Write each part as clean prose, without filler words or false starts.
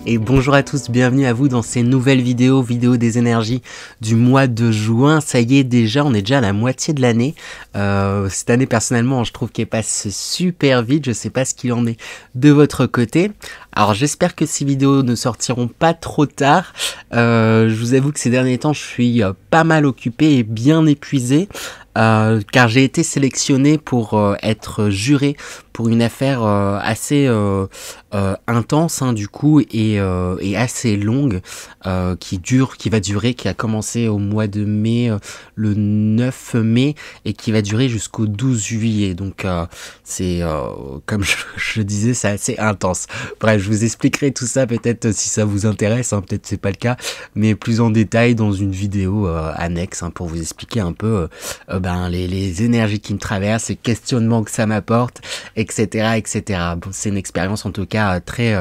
et bonjour à tous, bienvenue à vous dans ces nouvelles vidéos des énergies du mois de juin. Ça y est, déjà, on est déjà à la moitié de l'année. Cette année, personnellement, je trouve qu'elle passe super vite. Je sais pas ce qu'il en est de votre côté. Alors, j'espère que ces vidéos ne sortiront pas trop tard. Je vous avoue que ces derniers temps, je suis pas mal occupé et bien épuisé. Car j'ai été sélectionné pour être juré pour une affaire assez intense du coup et assez longue qui a commencé au mois de mai, le 9 mai et qui va durer jusqu'au 12 juillet. Donc c'est comme je disais, c'est assez intense. Bref, je vous expliquerai tout ça peut-être si ça vous intéresse, peut-être c'est pas le cas, mais plus en détail dans une vidéo annexe pour vous expliquer un peu les énergies qui me traversent, les questionnements que ça m'apporte, etc., etc. Bon, c'est une expérience en tout cas très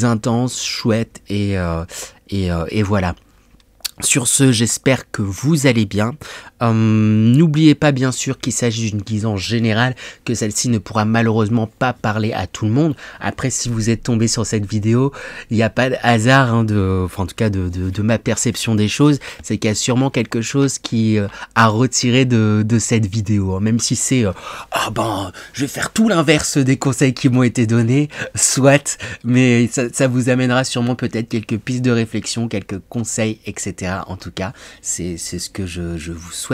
intense, chouette et voilà. Sur ce, j'espère que vous allez bien. N'oubliez pas bien sûr qu'il s'agit d'une guidance générale, que celle-ci ne pourra malheureusement pas parler à tout le monde. Après, si vous êtes tombé sur cette vidéo, il n'y a pas de hasard, en tout cas de ma perception des choses, c'est qu'il y a sûrement quelque chose qui a retiré de cette vidéo. Même si c'est je vais faire tout l'inverse des conseils qui m'ont été donnés, soit, mais ça vous amènera sûrement peut-être quelques pistes de réflexion, quelques conseils, etc. En tout cas, c'est ce que je vous souhaite.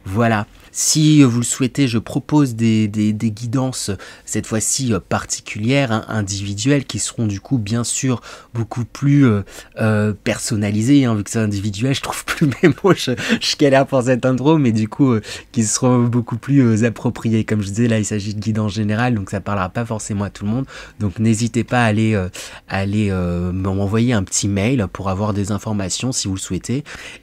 Voilà. Si vous le souhaitez, je propose des guidances, cette fois-ci particulières, individuelles, qui seront du coup bien sûr beaucoup plus personnalisées, vu que c'est individuel, je trouve plus mes mots, je galère pour cette intro, mais du coup, qui seront beaucoup plus appropriées. Comme je disais, là, il s'agit de guidance générale, donc ça parlera pas forcément à tout le monde. Donc n'hésitez pas à aller m'envoyer un petit mail pour avoir des informations si vous le souhaitez.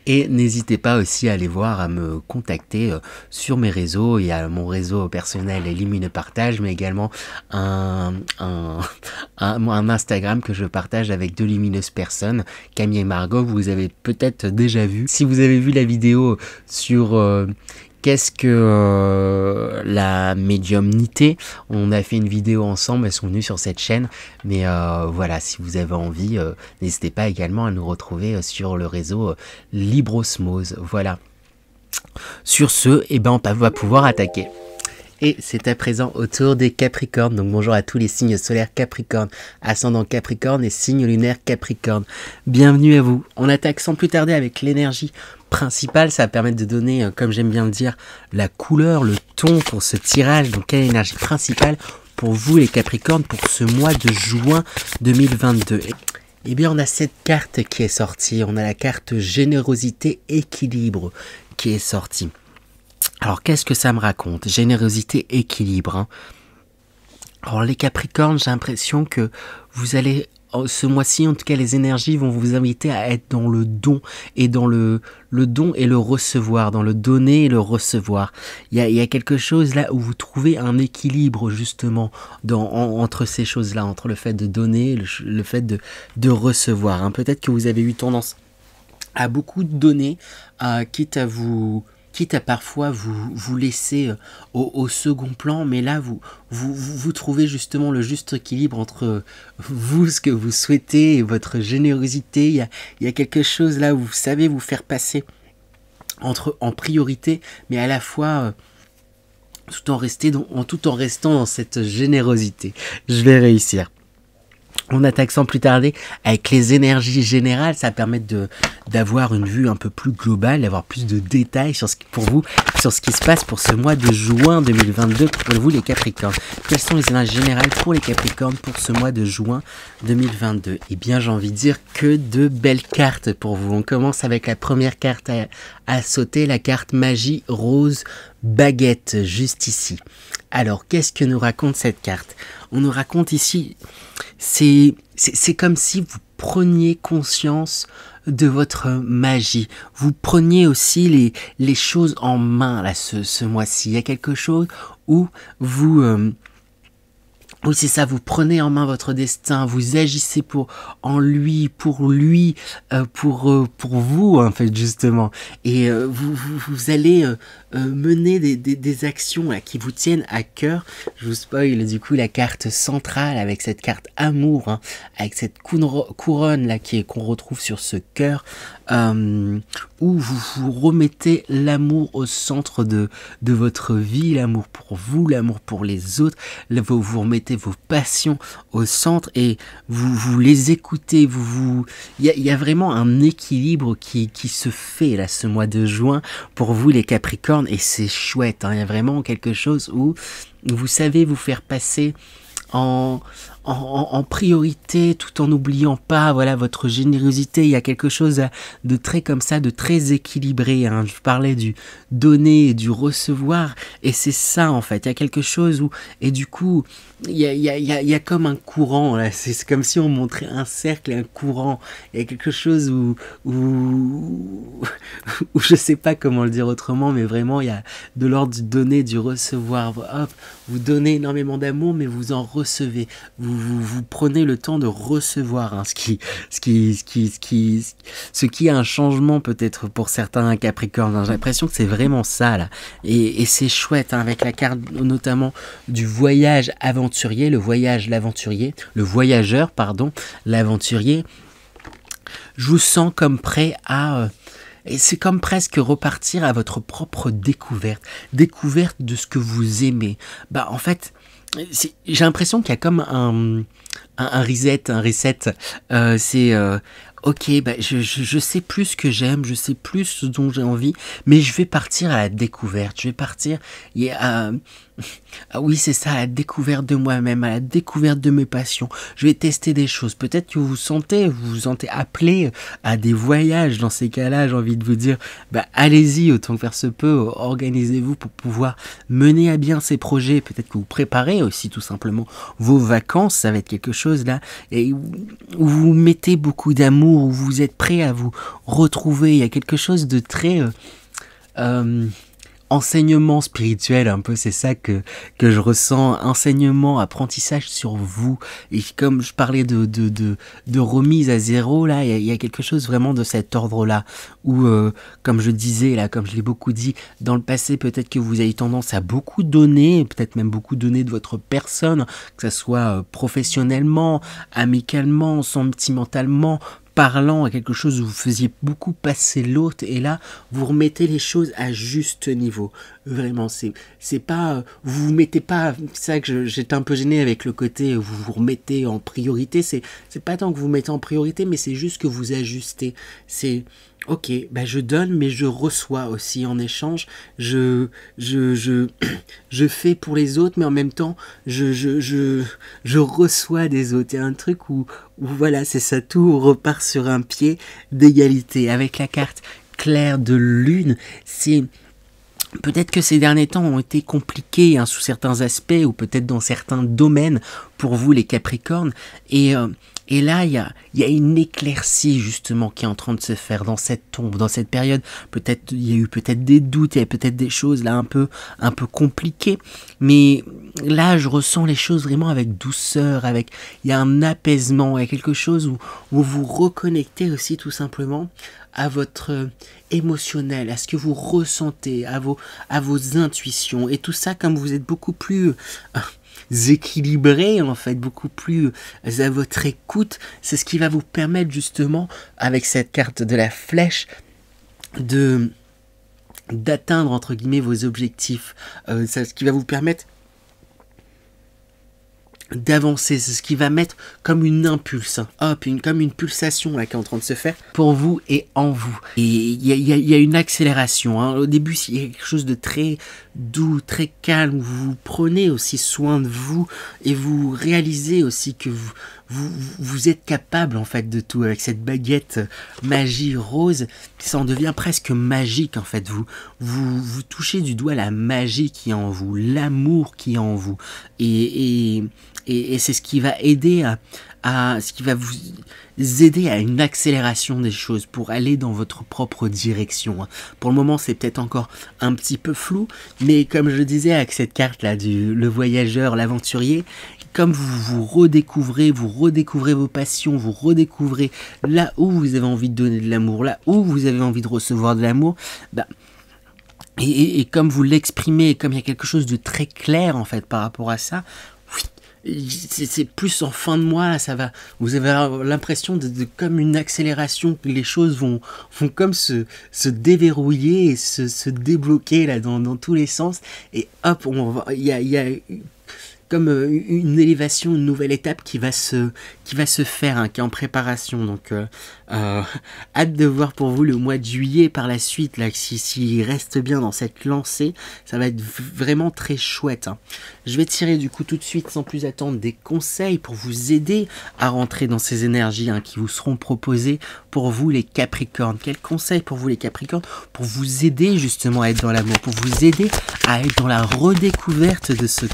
Et n'hésitez pas aussi à aller voir, à me contacter sur mes réseaux. Il y a mon réseau personnel Lumineux Partage, mais également un Instagram que je partage avec deux lumineuses personnes, Camille et Margot. Vous avez peut-être déjà vu. Si vous avez vu la vidéo sur qu'est-ce que la médiumnité, on a fait une vidéo ensemble, elles sont venues sur cette chaîne, mais voilà, si vous avez envie, n'hésitez pas également à nous retrouver sur le réseau Librosmose. Voilà. Sur ce, on va pouvoir attaquer. Et c'est à présent au tour des Capricornes. Donc bonjour à tous les signes solaires Capricorne, ascendant Capricorne et signe lunaire Capricorne. Bienvenue à vous. On attaque sans plus tarder avec l'énergie principale. Ça va permettre de donner, comme j'aime bien le dire, la couleur, le ton pour ce tirage. Donc quelle énergie principale pour vous les Capricornes pour ce mois de juin 2022 ? Eh bien on a cette carte qui est sortie. On a la carte générosité équilibre qui est sortie. Alors, qu'est-ce que ça me raconte? Générosité, équilibre. Alors, les Capricornes, j'ai l'impression que vous allez, ce mois-ci, en tout cas, les énergies vont vous inviter à être dans le don et dans le don et le recevoir, dans le donner et le recevoir. Il y a quelque chose là où vous trouvez un équilibre, justement, entre ces choses-là, entre le fait de donner et le fait de recevoir. Peut-être que vous avez eu tendance à beaucoup donner, quitte à parfois vous laisser au second plan, mais là vous trouvez justement le juste équilibre entre vous, ce que vous souhaitez et votre générosité. Il y a quelque chose là où vous savez vous faire passer en priorité, mais à la fois tout en restant dans cette générosité. Je vais réussir. On attaque sans plus tarder avec les énergies générales. Ça permet d'avoir une vue un peu plus globale, d'avoir plus de détails sur ce qui se passe pour ce mois de juin 2022 pour vous les Capricornes. Quelles sont les énergies générales pour les Capricornes pour ce mois de juin 2022? Eh bien, j'ai envie de dire que de belles cartes pour vous. On commence avec la première carte à sauter, la carte magie rose baguette, juste ici. Alors, qu'est-ce que nous raconte cette carte? On nous raconte ici, c'est comme si vous preniez conscience de votre magie. Vous preniez aussi les choses en main là ce mois-ci. Il y a quelque chose où vous Oui, c'est ça, vous prenez en main votre destin, vous agissez en lui, pour vous, en fait, justement. Et vous allez mener des actions là, qui vous tiennent à cœur. Je vous spoil, du coup, la carte centrale avec cette carte amour, hein, avec cette couronne là qu'on retrouve sur ce cœur, où vous remettez l'amour au centre de votre vie, l'amour pour vous, l'amour pour les autres. Là, vous remettez vos passions au centre et vous les écoutez. Il y a vraiment un équilibre qui se fait là ce mois de juin pour vous les Capricornes, et c'est chouette, hein. Il y a vraiment quelque chose où vous savez vous faire passer en priorité, tout en n'oubliant pas, voilà, votre générosité. Il y a quelque chose de très comme ça, de très équilibré, hein. Je parlais du donner et du recevoir, et c'est ça en fait. Il y a quelque chose où, et du coup, il y a comme un courant, là. C'est comme si on montrait un cercle et un courant. Il y a quelque chose où je sais pas comment le dire autrement, mais vraiment il y a de l'ordre du donner, du recevoir. Hop, vous donnez énormément d'amour, mais vous en recevez. Vous prenez le temps de recevoir, hein, ce qui est un changement peut-être pour certains Capricornes, hein. J'ai l'impression que c'est vraiment ça là, et c'est chouette, hein, avec la carte notamment du voyage aventurier, le voyageur, pardon, l'aventurier. Je vous sens comme prêt à et c'est comme presque repartir à votre propre découverte de ce que vous aimez. Bah en fait, j'ai l'impression qu'il y a comme un reset, ok, bah je sais plus ce que j'aime, je sais plus ce dont j'ai envie, mais je vais partir à la découverte, ah oui, c'est ça, à la découverte de moi-même, à la découverte de mes passions. Je vais tester des choses. Peut-être que vous vous sentez appelé à des voyages. Dans ces cas-là, j'ai envie de vous dire, bah, allez-y, autant que faire se peut. Organisez-vous pour pouvoir mener à bien ces projets. Peut-être que vous préparez aussi tout simplement vos vacances. Ça va être quelque chose là, et où vous mettez beaucoup d'amour, où vous êtes prêt à vous retrouver. Il y a quelque chose de très enseignement spirituel, un peu, c'est ça que je ressens, enseignement, apprentissage sur vous. Et comme je parlais de remise à zéro, là, il y a quelque chose vraiment de cet ordre-là, où, comme je disais, là, comme je l'ai beaucoup dit, dans le passé, peut-être que vous avez tendance à beaucoup donner, peut-être même beaucoup donner de votre personne, que ce soit professionnellement, amicalement, sentimentalement, parlant, à quelque chose où vous faisiez beaucoup passer l'autre, et là vous remettez les choses à juste niveau. Vraiment, c'est pas, vous vous mettez pas, c'est ça que j'étais un peu gêné avec le côté vous vous remettez en priorité. C'est pas tant que vous mettez en priorité, mais c'est juste que vous ajustez. C'est ok, bah je donne, mais je reçois aussi en échange. Je fais pour les autres, mais en même temps, je reçois des autres. Il y a un truc où voilà, c'est ça, tout repart sur un pied d'égalité. Avec la carte claire de lune, c'est peut-être que ces derniers temps ont été compliqués, hein, sous certains aspects, ou peut-être dans certains domaines pour vous les Capricornes, et là, il y a une éclaircie justement qui est en train de se faire dans cette tombe, dans cette période. Peut-être il y a eu peut-être des doutes, il y a peut-être des choses là un peu compliquées, mais là je ressens les choses vraiment avec douceur, il y a un apaisement, il y a quelque chose où vous vous reconnectez aussi tout simplement à votre émotionnel, à ce que vous ressentez, à vos intuitions, et tout ça, comme vous êtes beaucoup plus équilibré, en fait, beaucoup plus à votre écoute, c'est ce qui va vous permettre justement, avec cette carte de la flèche, d'atteindre entre guillemets vos objectifs. C'est ce qui va vous permettre d'avancer, c'est ce qui va mettre comme une impulse, hein. Hop, comme une pulsation là qui est en train de se faire pour vous et en vous. Et il y a une accélération, hein. Au début, il y a quelque chose de très doux, très calme, où vous prenez aussi soin de vous, et vous réalisez aussi que vous êtes capable en fait de tout. Avec cette baguette magie rose, ça en devient presque magique en fait. Vous touchez du doigt la magie qui est en vous, l'amour qui est en vous, et c'est ce qui va aider ce qui va vous aider à une accélération des choses pour aller dans votre propre direction. Pour le moment, c'est peut-être encore un petit peu flou, mais comme je disais avec cette carte-là, le voyageur, l'aventurier, comme vous redécouvrez vos passions, vous redécouvrez là où vous avez envie de donner de l'amour, là où vous avez envie de recevoir de l'amour, bah, et comme vous l'exprimez, comme il y a quelque chose de très clair en fait par rapport à ça, c'est plus en fin de mois, là, ça va. Vous avez l'impression de comme une accélération, que les choses vont comme se déverrouiller et se débloquer là dans tous les sens. Et hop, il y a comme une élévation, une nouvelle étape qui va se faire, hein, qui est en préparation. Donc, hâte de voir pour vous le mois de juillet par la suite, là, s'il reste bien dans cette lancée, ça va être vraiment très chouette. Hein. Je vais tirer du coup tout de suite, sans plus attendre, des conseils pour vous aider à rentrer dans ces énergies, hein, qui vous seront proposées pour vous les Capricornes. Quels conseils pour vous les Capricornes pour vous aider justement à être dans l'amour, pour vous aider à être dans la redécouverte de ce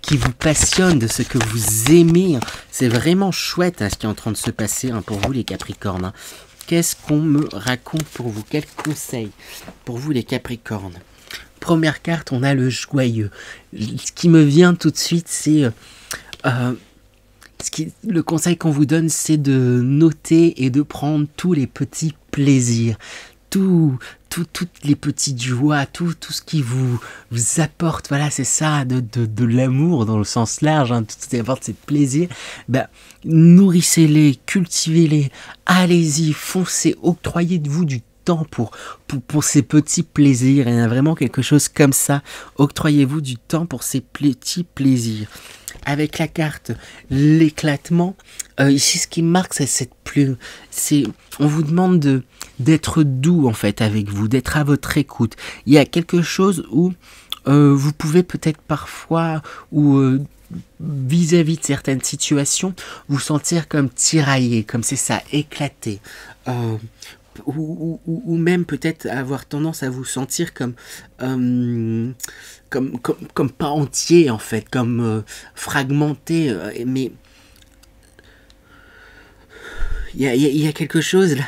qui vous passionne, de ce que vous aimez. C'est vraiment chouette, hein, ce qui est en train de se passer, hein, pour vous les Capricornes. Hein. Qu'est-ce qu'on me raconte pour vous? Quels conseils pour vous les Capricornes? Première carte, on a le joyeux. Ce qui me vient tout de suite, c'est... le conseil qu'on vous donne, c'est de noter et de prendre tous les petits plaisirs. Toutes les petites joies, tout ce qui vous apporte, voilà, c'est ça, de l'amour dans le sens large, hein, tout ce qui apporte ces plaisirs, bah, nourrissez-les, cultivez-les, allez-y, foncez, octroyez-vous du temps pour ces petits plaisirs. Il y a vraiment quelque chose comme ça, octroyez-vous du temps pour ces petits plaisirs. Avec la carte l'éclatement, ici ce qui marque c'est cette plume, on vous demande d'être doux en fait avec vous, d'être à votre écoute. Il y a quelque chose où vous pouvez peut-être parfois ou vis-à-vis de certaines situations vous sentir comme tiraillé, comme c'est ça, éclaté. Ou même peut-être avoir tendance à vous sentir comme pas entier en fait, comme fragmenté, mais il y a quelque chose là,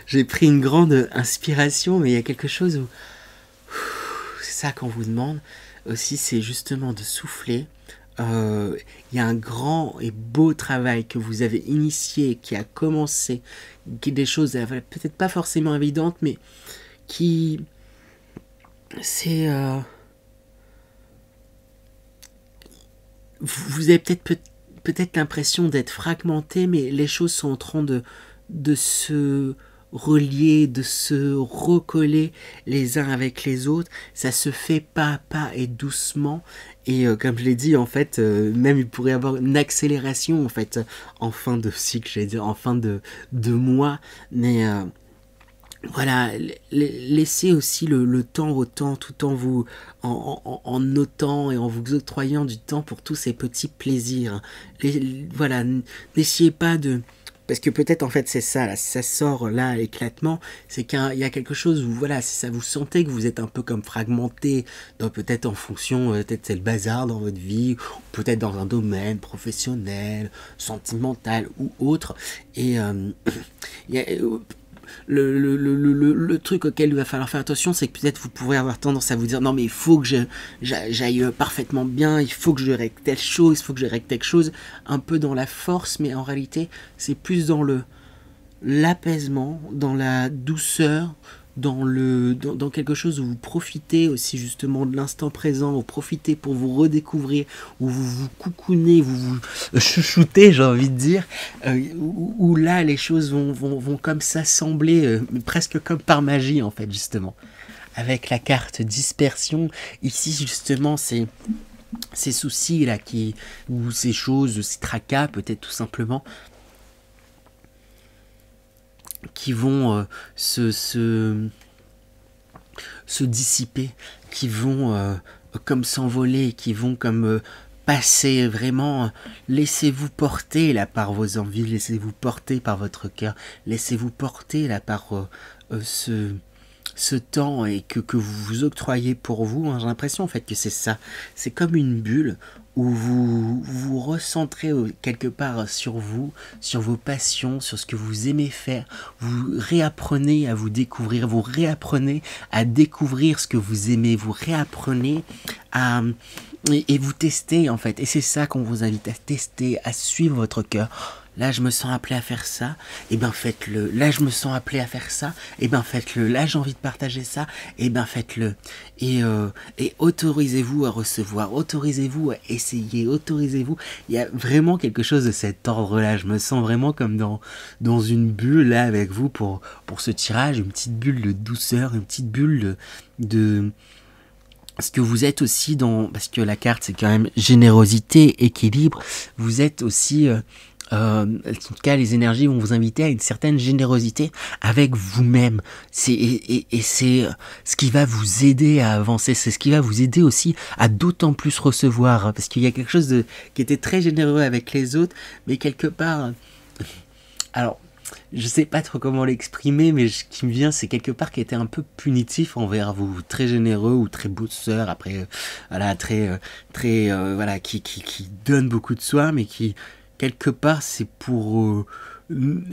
j'ai pris une grande inspiration, mais il y a quelque chose où c'est ça qu'on vous demande aussi, c'est justement de souffler. Il y a un grand et beau travail que vous avez initié, qui a commencé, qui est des choses peut-être pas forcément évidentes, mais qui c'est vous avez peut-être l'impression d'être fragmenté, mais les choses sont en train de se relier, de se recoller les uns avec les autres. Ça se fait pas à pas et doucement. Et comme je l'ai dit, en fait, même il pourrait y avoir une accélération en fait en fin de cycle, j'allais dire en fin de mois. Mais voilà, laissez aussi le temps au temps, tout en vous en notant et en vous octroyant du temps pour tous ces petits plaisirs. Voilà, n'essayez pas de... Parce que peut-être en fait c'est ça, là, ça sort là éclatement, c'est qu'il y a quelque chose où voilà, c'est ça, vous sentez que vous êtes un peu comme fragmenté, peut-être en fonction, peut-être c'est le bazar dans votre vie, ou peut-être dans un domaine professionnel, sentimental ou autre, et il y a... Le truc auquel il va falloir faire attention, c'est que peut-être vous pourrez avoir tendance à vous dire non mais il faut que j'aille parfaitement bien, il faut que je règle telle chose, il faut que je règle quelque chose, un peu dans la force, mais en réalité c'est plus dans l'apaisement, dans la douceur, dans quelque chose où vous profitez aussi justement de l'instant présent, vous profitez pour vous redécouvrir, où vous vous coucounez, vous vous chouchoutez, j'ai envie de dire, où là les choses vont comme s'assembler, presque comme par magie en fait justement. Avec la carte dispersion, ici justement c'est ces soucis là ou ces choses, ces tracas peut-être tout simplement, qui vont se dissiper, qui vont comme s'envoler, qui vont comme passer vraiment. Laissez-vous porter là par vos envies, laissez-vous porter par votre cœur, laissez-vous porter là par ce temps et que vous vous octroyez pour vous, hein, j'ai l'impression en fait que c'est ça. C'est comme une bulle où vous vous recentrez quelque part sur vous, sur vos passions, sur ce que vous aimez faire. Vous réapprenez à vous découvrir, vous réapprenez à découvrir ce que vous aimez, vous réapprenez à... Et vous testez en fait. Et c'est ça qu'on vous invite à tester, à suivre votre cœur. Là, je me sens appelé à faire ça, et ben faites-le. Là, je me sens appelé à faire ça, et ben faites-le. Là, j'ai envie de partager ça, et ben faites-le. Et autorisez-vous à recevoir, autorisez-vous à essayer, autorisez-vous. Il y a vraiment quelque chose de cet ordre-là. Je me sens vraiment comme dans une bulle là avec vous pour ce tirage, une petite bulle de douceur, une petite bulle de parce que vous êtes aussi parce que la carte c'est quand même générosité, équilibre. Vous êtes aussi en tout cas, les énergies vont vous inviter à une certaine générosité avec vous-même. Et c'est ce qui va vous aider à avancer. C'est ce qui va vous aider aussi à d'autant plus recevoir. Parce qu'il y a quelque chose qui était très généreux avec les autres, mais quelque part... Alors, je sais pas trop comment l'exprimer, mais ce qui me vient, c'est quelque part qui était un peu punitif envers vous, très généreux ou très bosseur, après, voilà, voilà, qui donne beaucoup de soi, mais qui quelque part c'est pour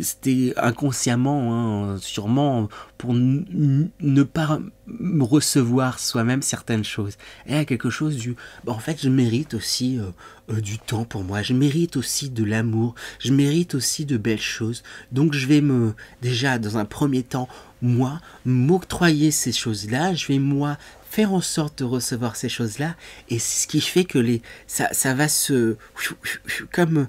c'était inconsciemment, hein, sûrement pour ne pas recevoir soi-même certaines choses. Et il y a quelque chose en fait je mérite aussi du temps pour moi, je mérite aussi de l'amour, je mérite aussi de belles choses, donc je vais déjà dans un premier temps moi m'octroyer ces choses-là, je vais moi faire en sorte de recevoir ces choses-là, et c'est ce qui fait que ça va se comme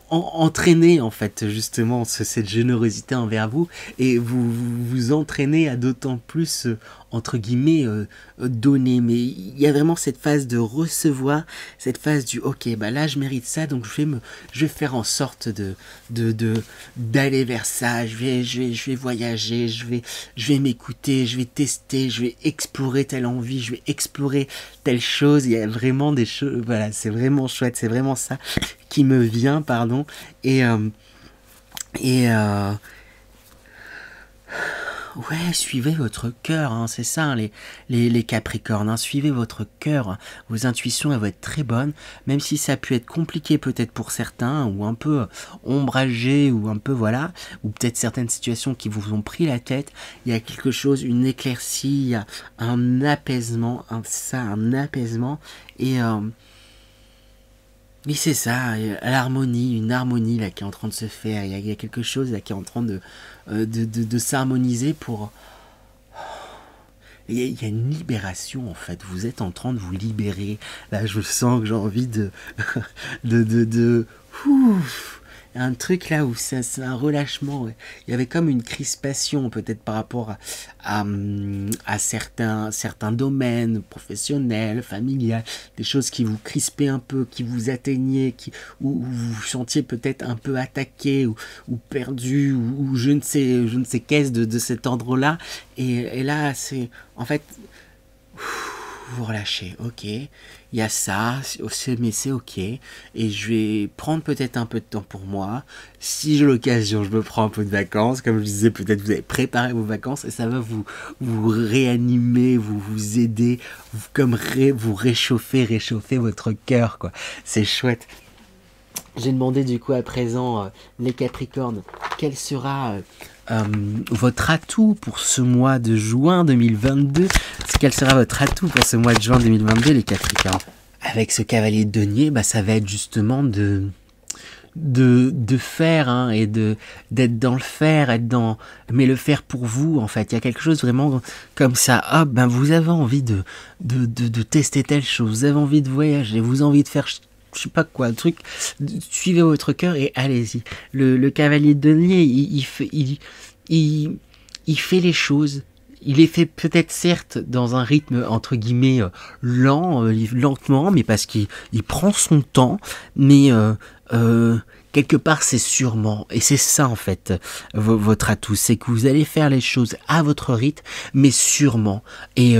entraîner en fait justement cette générosité envers vous, et vous entraînez à d'autant plus entre guillemets donner. Mais il y a vraiment cette phase de recevoir, cette phase du ok, bah là je mérite ça, donc je vais faire en sorte d'aller vers ça, je vais voyager, je vais m'écouter, je vais tester, je vais explorer telle envie, je vais explorer telle chose. Il y a vraiment des choses, voilà, c'est vraiment chouette, c'est vraiment ça qui me vient, pardon. Ouais, suivez votre cœur, hein, c'est ça, hein, les Capricornes, hein, suivez votre cœur, vos intuitions elles vont être très bonnes, même si ça a pu être compliqué peut-être pour certains, ou un peu ombragé, ou un peu voilà, ou peut-être certaines situations qui vous ont pris la tête, il y a quelque chose, une éclaircie, il y a un apaisement, un apaisement, et... oui, c'est ça, l'harmonie, une harmonie là qui est en train de se faire. Il y a quelque chose là qui est en train de s'harmoniser pour... Il y a une libération en fait. Vous êtes en train de vous libérer. Là, je sens que j'ai envie Ouf, un truc là où c'est un relâchement. Ouais. Il y avait comme une crispation peut-être par rapport à certains domaines professionnels, familiales, des choses qui vous crispaient un peu, qui vous atteignaient, où vous vous sentiez peut-être un peu attaqué ou perdu ou je ne sais qu'est-ce de cet ordre-là. Et là, c'est en fait... vous relâchez, ok, il y a ça, mais c'est ok, et je vais prendre peut-être un peu de temps pour moi, si j'ai l'occasion, je me prends un peu de vacances, comme je disais, peut-être vous avez préparé vos vacances, et ça va vous réanimer, vous aider, vous réchauffer votre cœur, quoi, c'est chouette. J'ai demandé du coup à présent, les Capricornes, quel sera... votre atout pour ce mois de juin 2022. Quel sera votre atout pour ce mois de juin 2022, les Capricornes? Avec ce cavalier de denier, bah, ça va être justement de faire, hein, et d'être dans le faire, mais le faire pour vous en fait. Il y a quelque chose vraiment comme ça. Hop, ben vous avez envie de tester telle chose, vous avez envie de voyager, vous avez envie de faire je sais pas quoi, un truc, suivez votre cœur et allez-y. Le cavalier de denier, il fait les choses, il les fait peut-être certes dans un rythme entre guillemets lent, lentement, mais parce qu'il prend son temps, mais quelque part c'est sûrement, et c'est ça en fait votre atout, c'est que vous allez faire les choses à votre rythme, mais sûrement, et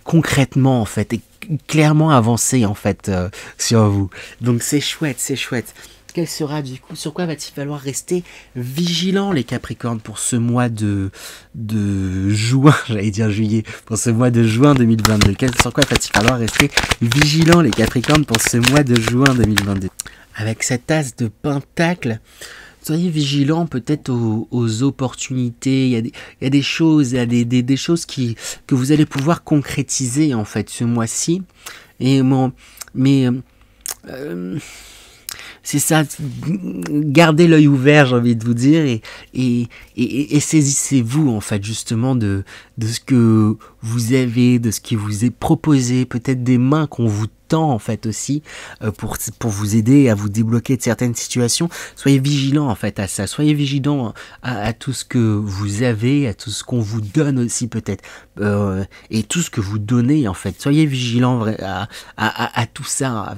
concrètement en fait, et clairement avancer en fait sur vous. Donc c'est chouette, c'est chouette. quel sera du coup, sur quoi va-t-il falloir rester vigilant les Capricornes pour ce mois de juin, j'allais dire juillet, pour ce mois de juin 2022. Sur quoi va-t-il falloir rester vigilant les Capricornes pour ce mois de juin 2022? Avec cet as de pentacle, soyez vigilants peut-être aux opportunités. Il y a des choses, il y a des choses que vous allez pouvoir concrétiser en fait ce mois-ci. Et bon, mais c'est ça, gardez l'œil ouvert, j'ai envie de vous dire, et saisissez-vous en fait justement de ce que vous avez, de ce qui vous est proposé, peut-être des mains qu'on vous tend en fait aussi pour vous aider à vous débloquer de certaines situations. Soyez vigilants en fait à ça, soyez vigilants à tout ce que vous avez, à tout ce qu'on vous donne aussi peut-être, et tout ce que vous donnez en fait. Soyez vigilants à tout ça.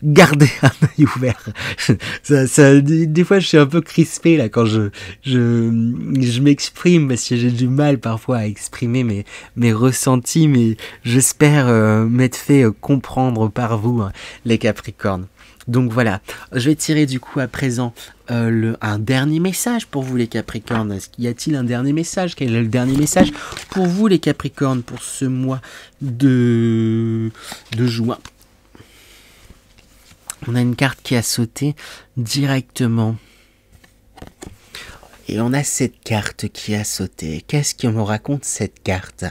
Gardez un œil ouvert. Des fois je suis un peu crispé là quand je m'exprime parce que j'ai du mal parfois à exprimer mes ressentis, mais j'espère m'être fait comprendre par vous, hein, les Capricornes. Donc voilà, je vais tirer du coup à présent un dernier message pour vous les Capricornes. Y a-t-il un dernier message? Quel est le dernier message pour vous les Capricornes pour ce mois de juin? On a une carte qui a sauté directement. Et on a cette carte qui a sauté. Qu'est-ce que me raconte cette carte?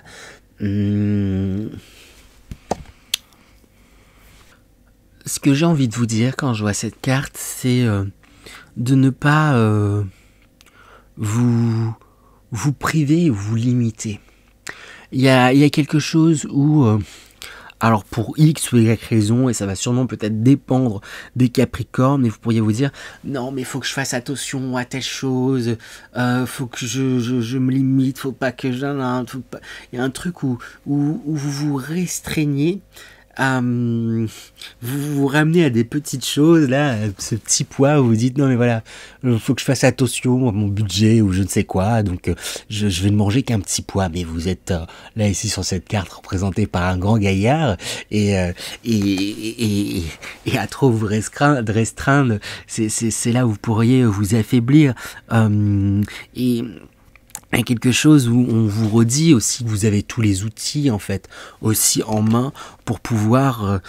Ce que j'ai envie de vous dire quand je vois cette carte, c'est de ne pas vous priver ou vous limiter. Il y a quelque chose où, alors pour X ou Y raison, et ça va sûrement peut-être dépendre des Capricornes, mais vous pourriez vous dire, non mais il faut que je fasse attention à telle chose, faut que je me limite, faut pas que il y a un truc où vous vous restreignez. Vous vous ramenez à des petites choses là, ce petit poids où vous dites non mais voilà, faut que je fasse attention à mon budget ou je ne sais quoi, donc je vais ne manger qu'un petit pois, mais vous êtes là ici sur cette carte représentée par un grand gaillard et à trop vous restreindre, c'est là où vous pourriez vous affaiblir, et quelque chose où on vous redit aussi que vous avez tous les outils en fait aussi en main pour pouvoir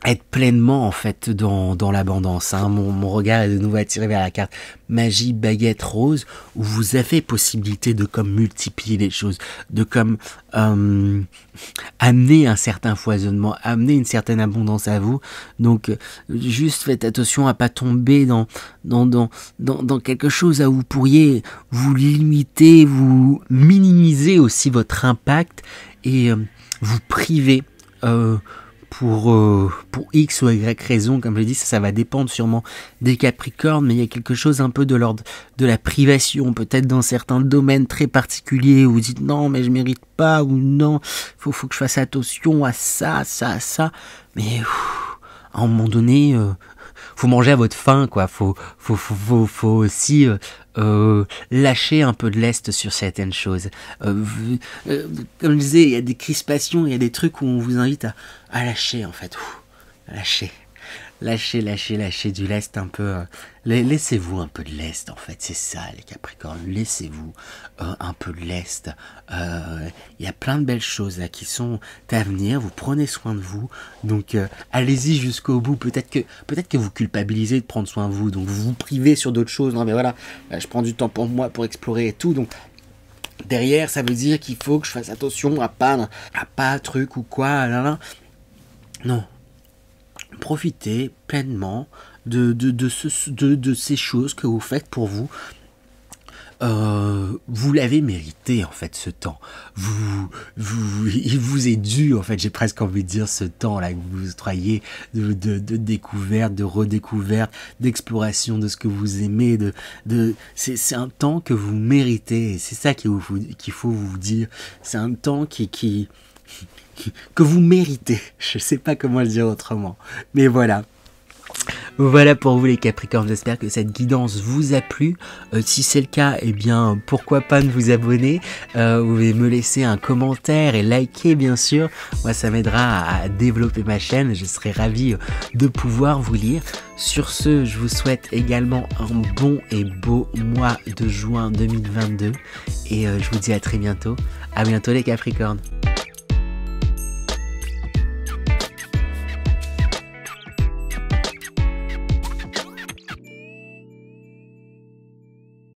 être pleinement en fait dans l'abondance, hein. Mon regard est de nouveau attiré vers la carte magie baguette rose où vous avez possibilité de comme multiplier les choses, de comme amener un certain foisonnement, amener une certaine abondance à vous. Donc juste faites attention à pas tomber dans quelque chose où vous pourriez vous limiter, vous minimiser aussi votre impact et vous priver pour X ou Y raison, comme je l'ai dit, ça va dépendre sûrement des Capricornes, mais il y a quelque chose un peu de l'ordre de la privation, peut-être dans certains domaines très particuliers, où vous dites non, mais je mérite pas, ou non, faut que je fasse attention à ça, mais à un moment donné, faut manger à votre faim, quoi. Faut aussi lâcher un peu de lest sur certaines choses. Comme je disais, il y a des crispations, il y a des trucs où on vous invite à lâcher, en fait. Lâcher du lest un peu. Laissez-vous un peu de lest, en fait. C'est ça, les Capricornes. Laissez-vous un peu de lest. Il y a plein de belles choses là qui sont à venir. Vous prenez soin de vous. Donc, allez-y jusqu'au bout. Peut-être que vous culpabilisez de prendre soin de vous. Donc, vous vous privez sur d'autres choses. Non, mais voilà, je prends du temps pour moi, pour explorer et tout. Donc, derrière, ça veut dire qu'il faut que je fasse attention à pas truc ou quoi. Non. Profitez pleinement de ces choses que vous faites pour vous. Vous l'avez mérité en fait ce temps. Il vous est dû en fait. J'ai presque envie de dire ce temps là que vous octroyez de découverte, de redécouverte, d'exploration de ce que vous aimez. C'est un temps que vous méritez. Et c'est ça qu'il faut vous dire. C'est un temps que vous méritez. Je sais pas comment le dire autrement. Mais voilà. Voilà pour vous les Capricornes, j'espère que cette guidance vous a plu. Si c'est le cas, eh bien pourquoi pas de vous abonner. Vous pouvez me laisser un commentaire et liker bien sûr. Moi ça m'aidera à développer ma chaîne, je serai ravi de pouvoir vous lire. Sur ce, je vous souhaite également un bon et beau mois de juin 2022 et je vous dis à très bientôt. À bientôt les Capricornes.